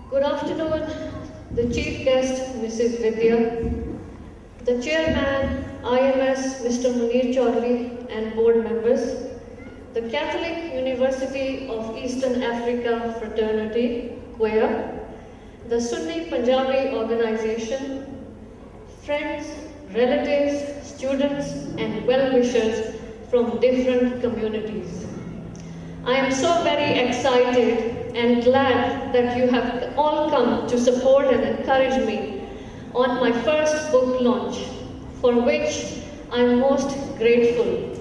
Good afternoon, the Chief Guest, Mrs. Vidya, the Chairman, IMS, Mr. Munir Chaudhary, and board members, the Catholic University of Eastern Africa Fraternity, QUEA, the Sunni Punjabi Organization, friends, relatives, students, and well-wishers from different communities. I am so very excited and glad that you have all come to support and encourage me on my first book launch, for which I am most grateful.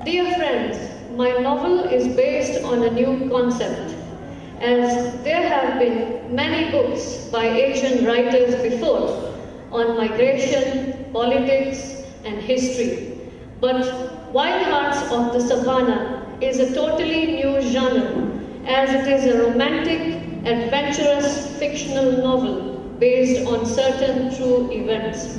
Dear friends, my novel is based on a new concept, as there have been many books by Asian writers before on migration, politics, and history. But Wild Hearts of the Savannah is a totally new genre, as it is a romantic, adventurous, fictional novel based on certain true events.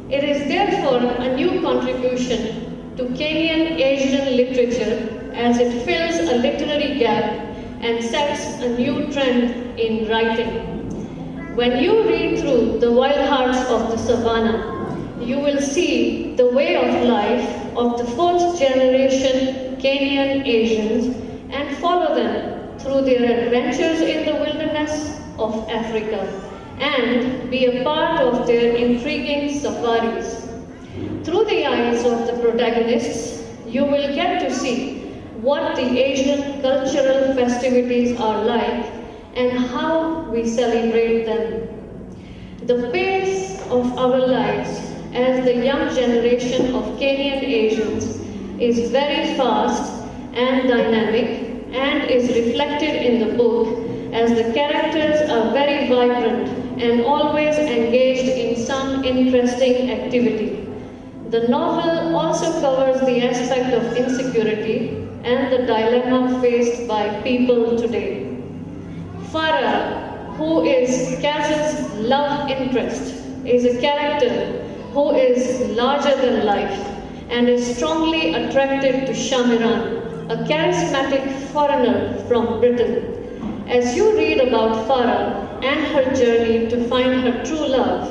It is therefore a new contribution to Kenyan Asian literature, as it fills a literary gap and sets a new trend in writing. When you read through The Wild Hearts of the Savannah, you will see the way of life of the fourth generation Kenyan Asians and follow them through their adventures in the wilderness of Africa and be a part of their intriguing safaris. Through the eyes of the protagonists, you will get to see what the Asian cultural festivities are like and how we celebrate them. The pace of our lives as the young generation of Kenyan Asians is very fast and dynamic and is reflected in the book, as the characters are very vibrant and always engaged in some interesting activity. The novel also covers the aspect of insecurity and the dilemma faced by people today. Farah, who is Kaz's love interest, is a character who is larger than life and is strongly attracted to Shamiran, a charismatic foreigner from Britain. As you read about Farah and her journey to find her true love,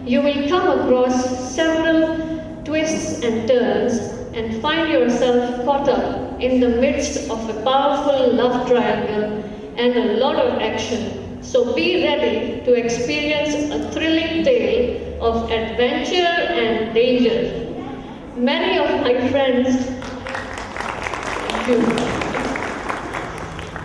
you will come across several twists and turns and find yourself caught up in the midst of a powerful love triangle and a lot of action. So be ready to experience a thrilling tale of adventure and danger. Many of my friends,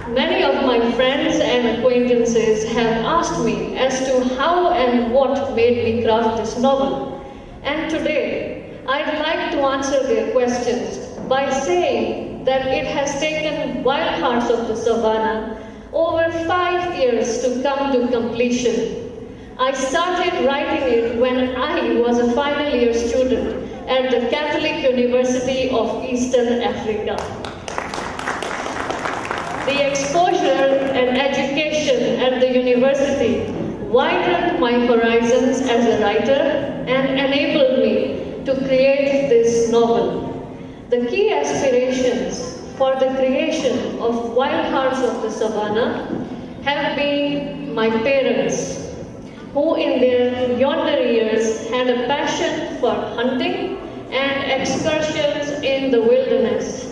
Many of my friends and acquaintances have asked me as to how and what made me craft this novel. And today, I'd like to answer their questions by saying that it has taken Wild Hearts of the Savannah over 5 years to come to completion. I started writing it when I was a final year student at the Catholic University of Eastern Africa. The exposure and education at the university widened my horizons as a writer and enabled me to create this novel. The key aspirations for the creation of Wild Hearts of the Savannah have been my parents, who in their younger years had a passion for hunting and excursions in the wilderness.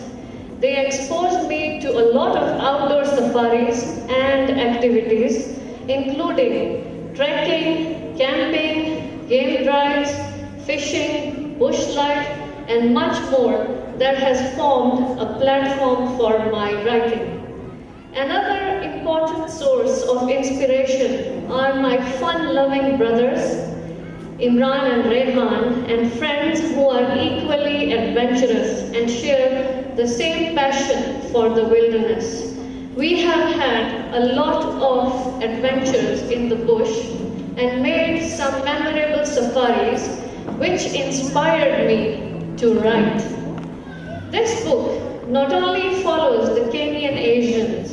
They exposed me to a lot of outdoor safaris and activities, including trekking, camping, game drives, fishing, bush life, and much more that has formed a platform for my writing. Another important source of inspiration are my fun-loving brothers, Imran and Rehan, and friends who are equally adventurous and share the same passion for the wilderness. We have had a lot of adventures in the bush and made some memorable safaris, which inspired me to write. This book not only follows the Kenyan Asians,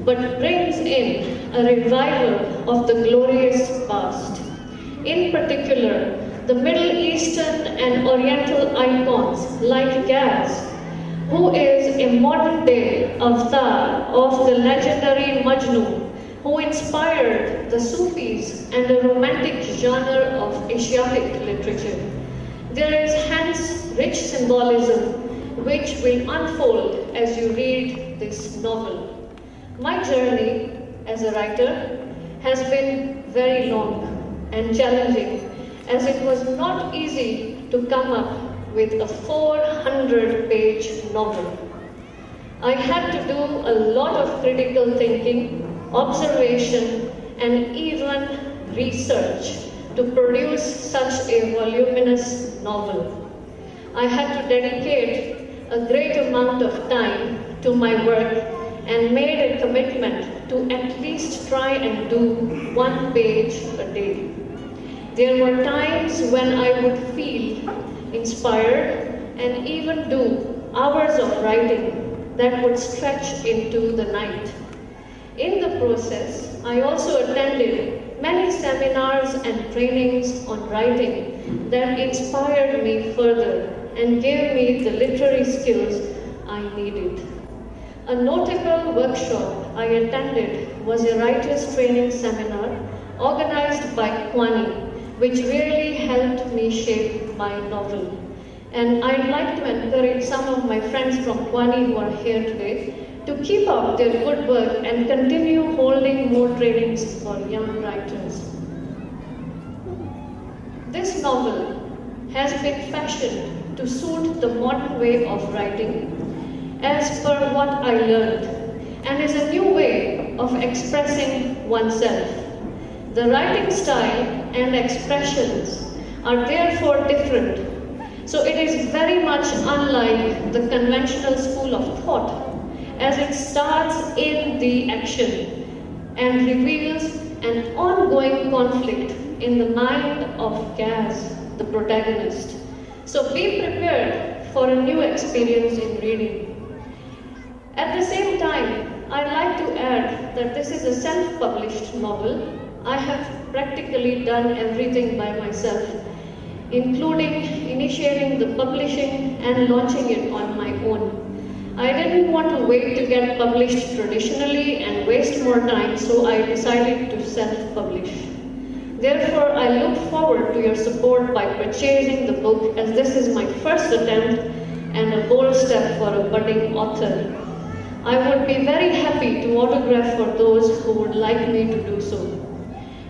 but brings in a revival of the glorious past. In particular, the Middle Eastern and Oriental icons like Gaz, who is a modern-day avatar of the legendary Majnun, who inspired the Sufis and the romantic genre of Asiatic literature. There is hence rich symbolism which will unfold as you read this novel. My journey as a writer has been very long and challenging, as it was not easy to come up with a 400-page novel. I had to do a lot of critical thinking, observation, and even research to produce such a voluminous novel. I had to dedicate a great amount of time to my work and made a commitment to at least try and do 1 page a day. There were times when I would feel inspired and even do hours of writing that would stretch into the night. In the process, I also attended many seminars and trainings on writing that inspired me further and gave me the literary skills I needed. A notable workshop I attended was a writer's training seminar organized by Kwani, which really helped me shape my novel. And I'd like to encourage some of my friends from Kwani who are here today to keep up their good work and continue holding more trainings for young writers. This novel has been fashioned to suit the modern way of writing as per what I learned, and is a new way of expressing oneself. The writing style and expressions are therefore different, so it is very much unlike the conventional school of thought, as it starts in the action and reveals an ongoing conflict in the mind of Gaz, the protagonist. So be prepared for a new experience in reading. At the same time, I'd like to add that this is a self-published novel. I have practically done everything by myself, including initiating the publishing and launching it on my own. I didn't want to wait to get published traditionally and waste more time, so I decided to self-publish. Therefore, I look forward to your support by purchasing the book, as this is my first attempt and a bold step for a budding author. I would be very happy to autograph for those who would like me to do so.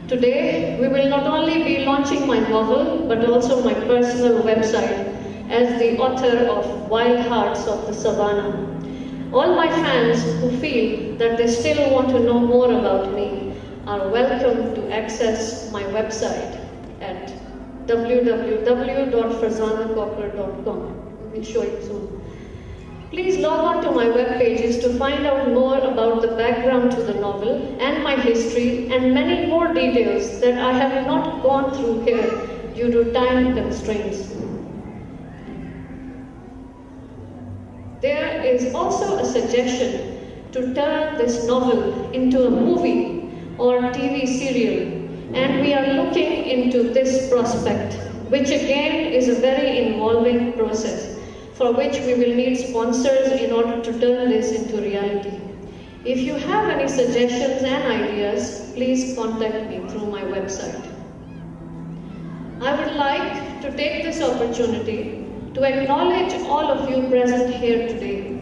Today, we will not only be launching my novel, but also my personal website as the author of Wild Hearts of the Savannah. All my fans who feel that they still want to know more about me are welcome to access my website at www.ferzanacocker.com. We will show it soon. Please log on to my web pages to find out more about the background to the novel and my history and many more details that I have not gone through here due to time constraints. There is also a suggestion to turn this novel into a movie or TV serial, and we are looking into this prospect, which again is a very involving process, for which we will need sponsors in order to turn this into reality. If you have any suggestions and ideas, please contact me through my website. I would like to take this opportunity to acknowledge all of you present here today.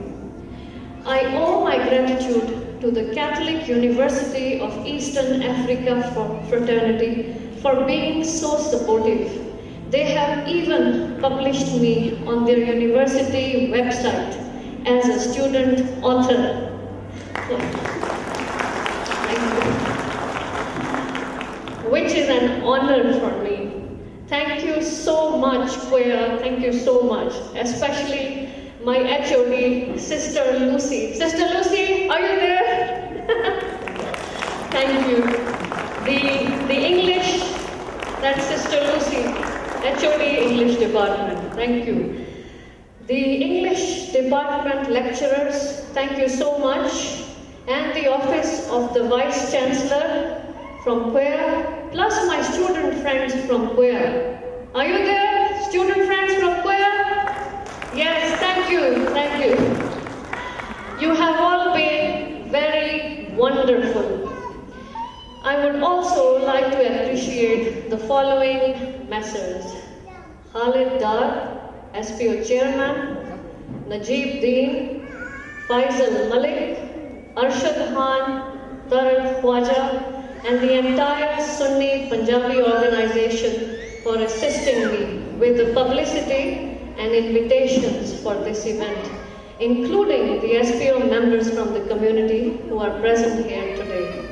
I owe my gratitude to the Catholic University of Eastern Africa Fraternity for being so supportive. They have even published me on their university website as a student author. Which is an honor for me. Thank you so much, Quea. Thank you so much. Especially my HOD, Sister Lucy. Sister Lucy, are you there? Thank you. The English, that's Sister Lucy. HOD English Department, thank you. The English Department lecturers, thank you so much. And the Office of the Vice Chancellor from Quea, plus my student friends from Quea. Are you there, student friends from Quea? Yes, thank you, thank you. You have all been very wonderful. I would also like to appreciate the following messers: Khalid Dar, SPO Chairman, Najib Deen, Faisal Malik, Arshad Khan, Tarak Khwaja, and the entire Sunni Punjabi organization for assisting me with the publicity and invitations for this event, including the SPO members from the community who are present here today.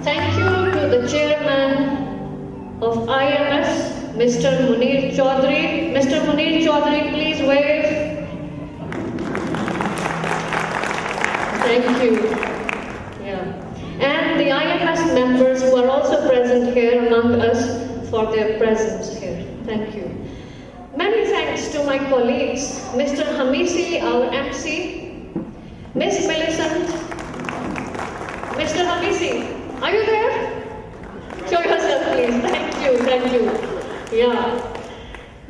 Thank you to the chairman of IMS, Mr. Munir Chaudhary. Mr. Munir Chaudhary, please wave. Thank you. Yeah. And the IMS members who are also present here among us for their presence here. Thank you. Many thanks to my colleagues, Mr. Hamisi, our MC, Miss Millicent. Mr. Hamisi, are you there? Show yourself, please. Thank you. Yeah.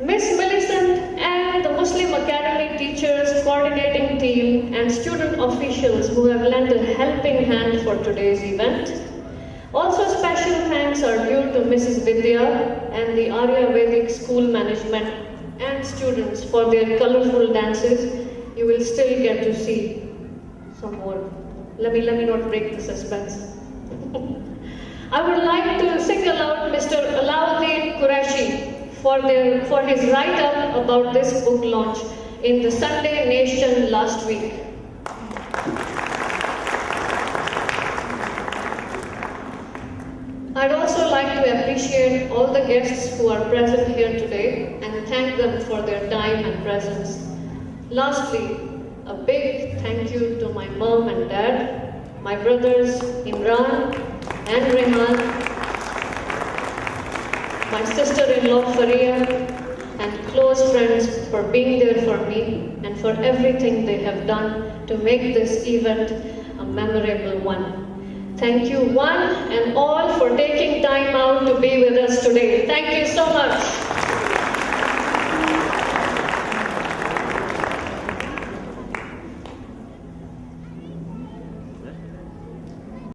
Miss Millicent and the Muslim Academy teachers, coordinating team, and student officials who have lent a helping hand for today's event. Also special thanks are due to Mrs. Vidya and the Arya Vedic school management and students for their colorful dances. You will still get to see some more. Let me not break the suspense. I would like to single out Mr. Alauddin Qureshi for his write-up about this book launch in the Sunday Nation last week. I'd also like to appreciate all the guests who are present here today and thank them for their time and presence. Lastly, a big thank you to my mom and dad, my brothers Imran and Rehan, my sister-in-law Faria, and close friends for being there for me and for everything they have done to make this event a memorable one. Thank you one and all for taking time out to be with us today. Thank you so much.